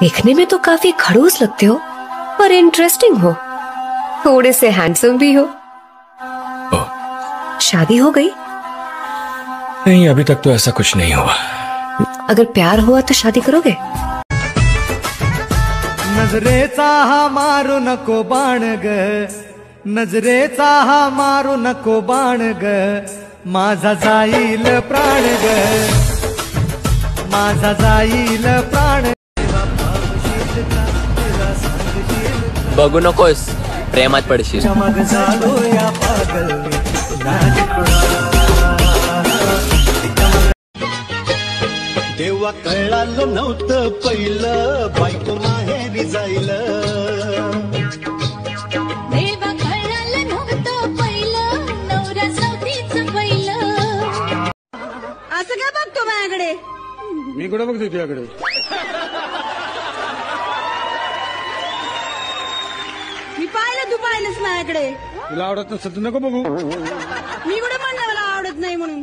देखने में तो काफी खड़ूस लगते हो, पर इंटरेस्टिंग हो, थोड़े से हैंडसम भी हो। शादी हो गई? नहीं, अभी तक तो ऐसा कुछ नहीं हुआ। अगर प्यार हुआ तो शादी करोगे? नजरेचा हा मारू नको बाण ग, नजरेचा हा मारू नको बाण ग, माझा जाईल प्राण ग, माझा जाईल प्राण। बघू नकोस, प्रेमात पडशील। तेव्हा कळालं नव्हतं पहिलं, बायको माहेरी जायलं। तेव्हा कळालं नव्हतं पहिलं, नवरा सवतीच पहिलं। असं काय बघतो माझ्याकडे? मी कुठं बघतो तुझ्याकडे? मी पाहिलं, तू पाहिलंस माझ्याकडे। तुला आवडत नसेल तर नको बघू। मी कुठं म्हणलं मला आवडत नाही म्हणून?